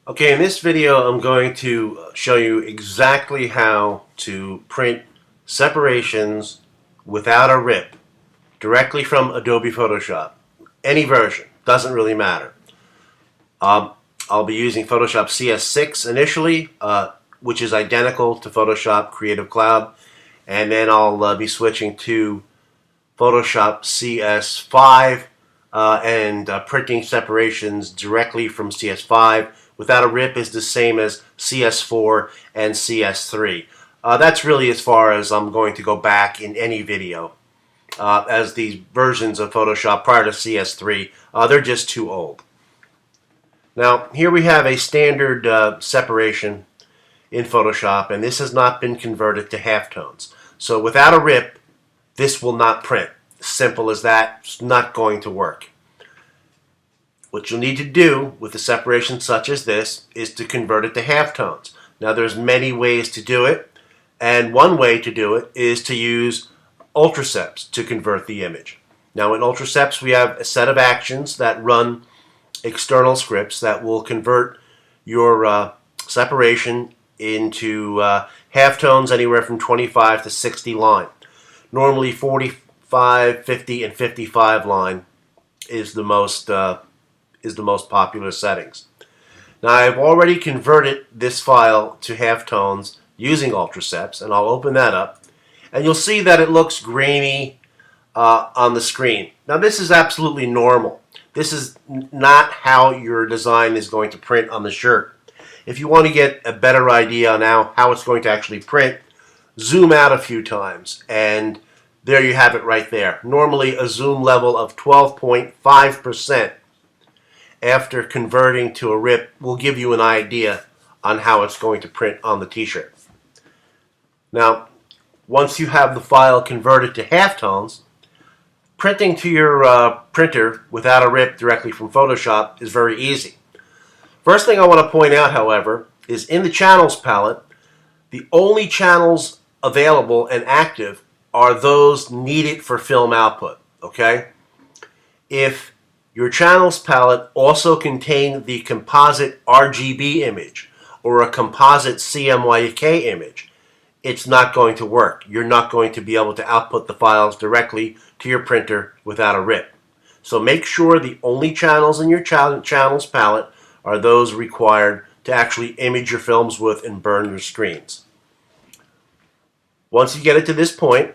Okay, in this video I'm going to show you exactly how to print separations without a rip directly from Adobe Photoshop. Any version, doesn't really matter. I'll be using Photoshop CS6 initially, which is identical to Photoshop Creative Cloud, and then I'll be switching to Photoshop CS5 and printing separations directly from CS5 without a rip is the same as CS4 and CS3. That's really as far as I'm going to go back in any video, as these versions of Photoshop prior to CS3, they're just too old. Now, here we have a standard separation in Photoshop, and this has not been converted to halftones. So without a rip, this will not print. Simple as that. It's not going to work. What you'll need to do with a separation such as this is to convert it to halftones. Now there's many ways to do it, and one way to do it is to use QuikSeps to convert the image. Now in QuikSeps we have a set of actions that run external scripts that will convert your separation into halftones anywhere from 25 to 60 line. Normally 45, 50, and 55 line is the most popular settings. Now I've already converted this file to halftones using QuikSeps, and I'll open that up, and you'll see that it looks grainy on the screen. Now this is absolutely normal. This is not how your design is going to print on the shirt. If you want to get a better idea on how it's going to actually print, zoom out a few times, and there you have it right there. Normally a zoom level of 12.5% after converting to a rip will give you an idea on how it's going to print on the t-shirt. Now, once you have the file converted to halftones, printing to your printer without a rip directly from Photoshop is very easy. First thing I want to point out, however, is in the channels palette, the only channels available and active are those needed for film output, okay? If your channels palette also contained the composite RGB image or a composite CMYK image, it's not going to work. You're not going to be able to output the files directly to your printer without a rip. So make sure the only channels in your channels palette are those required to actually image your films with and burn your screens. Once you get it to this point,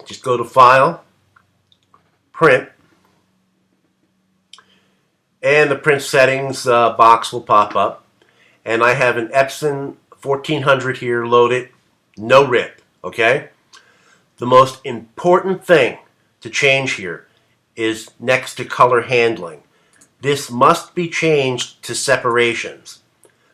just go to File, Print, and the print settings box will pop up. And I have an Epson 1400 here loaded, no rip, okay? The most important thing to change here is next to color handling. This must be changed to separations.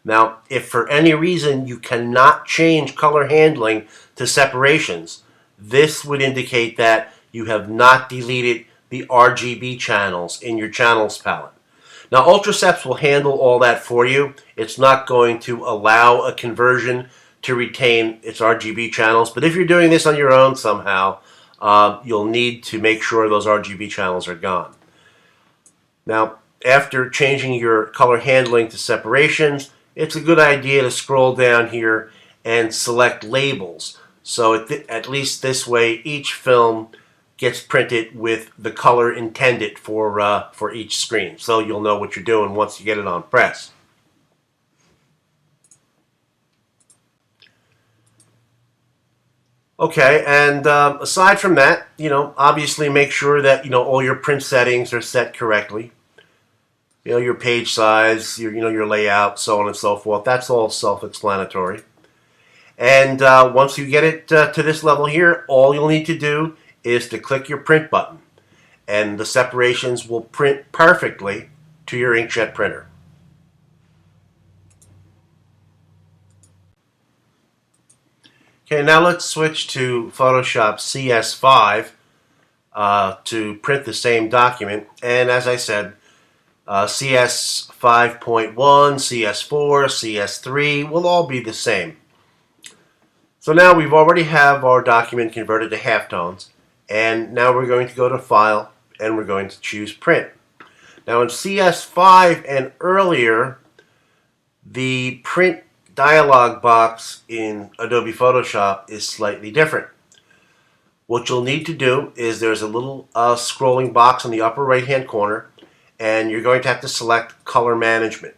Now, if for any reason you cannot change color handling to separations, this would indicate that you have not deleted the RGB channels in your channels palette. Now, QuikSeps will handle all that for you. It's not going to allow a conversion to retain its RGB channels, but if you're doing this on your own somehow, you'll need to make sure those RGB channels are gone. Now, after changing your color handling to separations, it's a good idea to scroll down here and select labels. So at least this way, each film gets printed with the color intended for each screen. So you'll know what you're doing once you get it on press. Okay, and aside from that, obviously make sure that all your print settings are set correctly. Your page size, your layout, so on and so forth. That's all self-explanatory. And once you get it to this level here, all you'll need to do is to click your print button, and the separations will print perfectly to your inkjet printer. Okay, now let's switch to Photoshop CS5 to print the same document. And as I said, CS 5.1, CS4, CS3 will all be the same. So now we've already have our document converted to halftones, and now we're going to go to File and we're going to choose Print. Now in CS5 and earlier, The print dialog box in Adobe Photoshop is slightly different. What you'll need to do is there's a little scrolling box in the upper right hand corner, and you're going to have to select color management.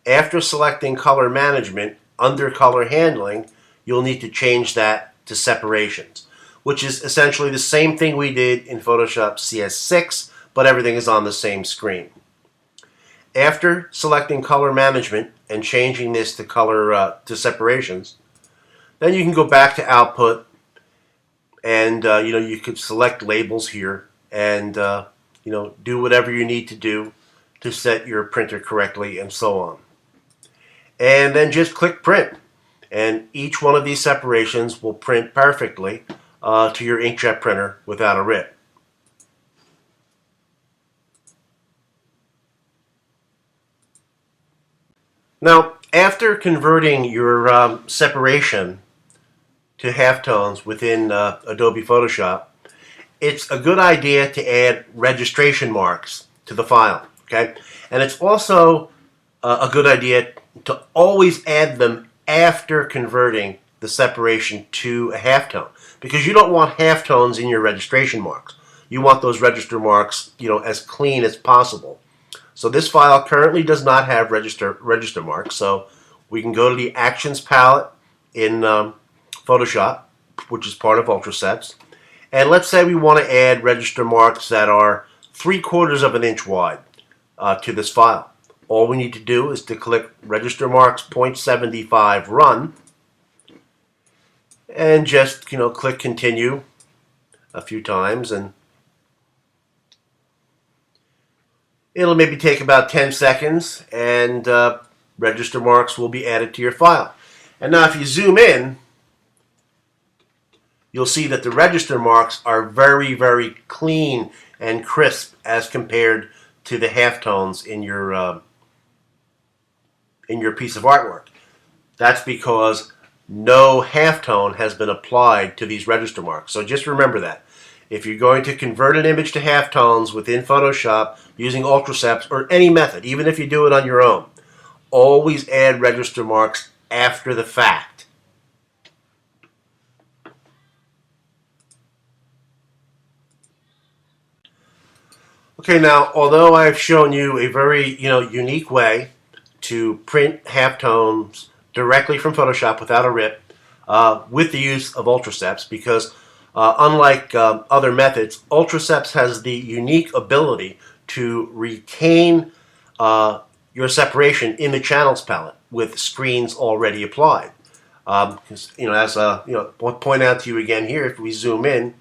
After selecting color management, under color handling, you'll need to change that to separations, which is essentially the same thing we did in Photoshop CS6, but everything is on the same screen. After selecting color management and changing this to color to separations, then you can go back to output, and you could select labels here, and do whatever you need to do to set your printer correctly, and so on. And then just click print, and each one of these separations will print perfectly to your inkjet printer without a rip. Now, after converting your separation to halftones within Adobe Photoshop, it's a good idea to add registration marks to the file. Okay, and it's also a good idea to always add them after converting the separation to a halftone, because you don't want halftones in your registration marks. You want those register marks, as clean as possible. So this file currently does not have register marks, so we can go to the Actions palette in Photoshop, which is part of QuikSeps, and let's say we want to add register marks that are 3/4 of an inch wide to this file. All we need to do is to click Register Marks 0.75 Run, and just click Continue a few times, and it'll maybe take about 10 seconds, and register marks will be added to your file. And now if you zoom in, you'll see that the register marks are very, very clean and crisp as compared to the halftones in your piece of artwork. That's because no halftone has been applied to these register marks. So just remember that. If you're going to convert an image to halftones within Photoshop using QuikSeps or any method, even if you do it on your own, always add register marks after the fact. Okay, now, although I've shown you a very unique way to print halftones directly from Photoshop without a rip, with the use of QuikSeps, because unlike other methods, QuikSeps has the unique ability to retain your separation in the channels palette with screens already applied. As I'll point out to you again here, if we zoom in,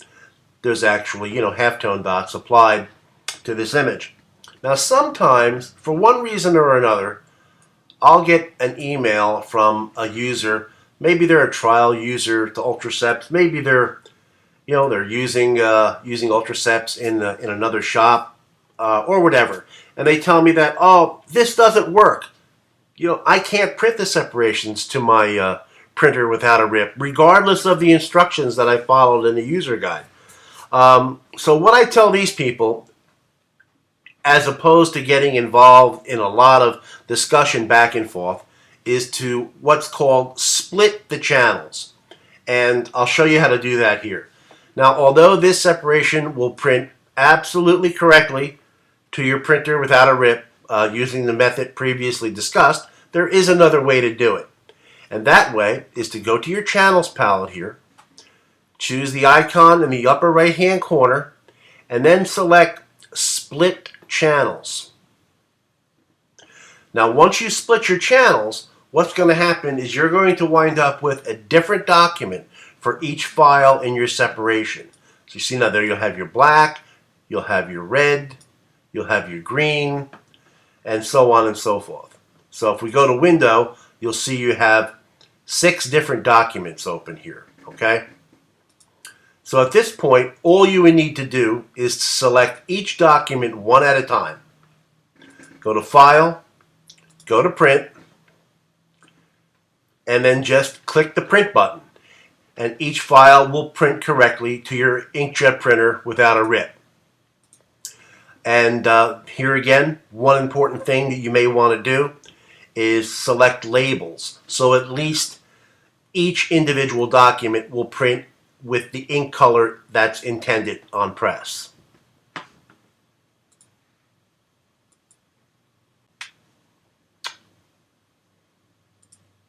there's actually halftone dots applied to this image. Now, sometimes, for one reason or another, I'll get an email from a user. Maybe they're a trial user to QuikSeps. Maybe they're using QuikSeps in another shop or whatever, and they tell me that, oh, this doesn't work. I can't print the separations to my printer without a rip, regardless of the instructions that I followed in the user guide. So what I tell these people, as opposed to getting involved in a lot of discussion back and forth, is to what's called split the channels. And I'll show you how to do that here. Now, although this separation will print absolutely correctly to your printer without a rip using the method previously discussed, there is another way to do it. And that way is to go to your channels palette here, choose the icon in the upper right hand corner, and then select Split Channels. Now, once you split your channels, what's going to happen is you're going to wind up with a different document for each file in your separation. So you see now there you'll have your black, you'll have your red, you'll have your green, and so on and so forth. So if we go to Window, you'll see you have 6 different documents open here, okay? So at this point, all you would need to do is to select each document one at a time. Go to File, go to Print, and then just click the Print button. And each file will print correctly to your inkjet printer without a rip. And here again, one important thing that you may want to do is select labels. So at least each individual document will print with the ink color that's intended on press.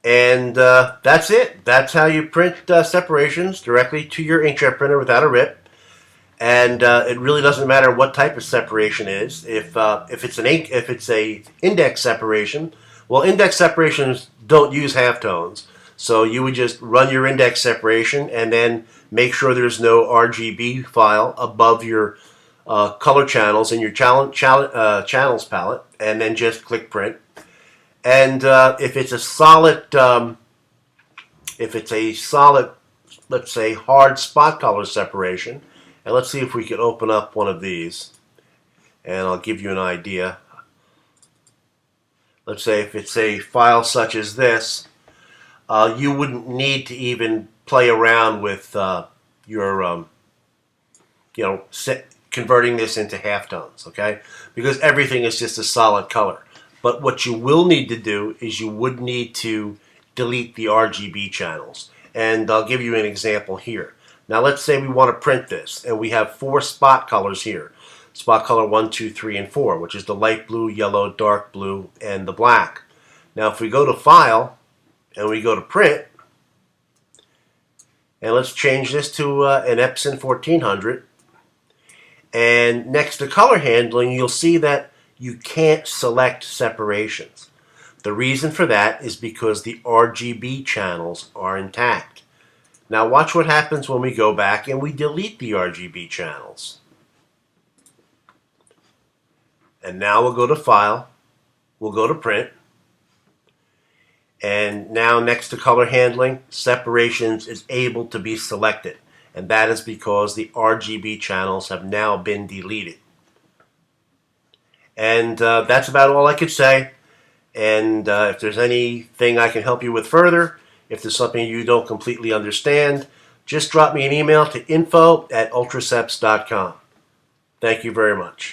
And that's it. That's how you print separations directly to your inkjet printer without a rip. And it really doesn't matter what type of separation is. If it's a index separation, well, index separations don't use halftones. So you would just run your index separation and then make sure there's no RGB file above your color channels in your channels palette, and then just click print. And if it's a solid, let's say hard spot color separation, and let's see if we can open up one of these, and I'll give you an idea. Let's say if it's a file such as this, you wouldn't need to even play around with your, converting this into halftones, okay? Because everything is just a solid color. But what you will need to do is you would need to delete the RGB channels. And I'll give you an example here. Now let's say we want to print this, and we have 4 spot colors here. Spot color 1, 2, 3, and 4, which is the light blue, yellow, dark blue, and the black. Now if we go to File, and we go to Print, and let's change this to an Epson 1400, and next to color handling, you'll see that you can't select separations. The reason for that is because the RGB channels are intact. Now watch what happens when we go back and we delete the RGB channels. And now we'll go to File, we'll go to Print, and now next to color handling, separations is able to be selected. And that is because the RGB channels have now been deleted. And that's about all I could say. And if there's anything I can help you with further, if there's something you don't completely understand, just drop me an email to info@ultraceps.com. Thank you very much.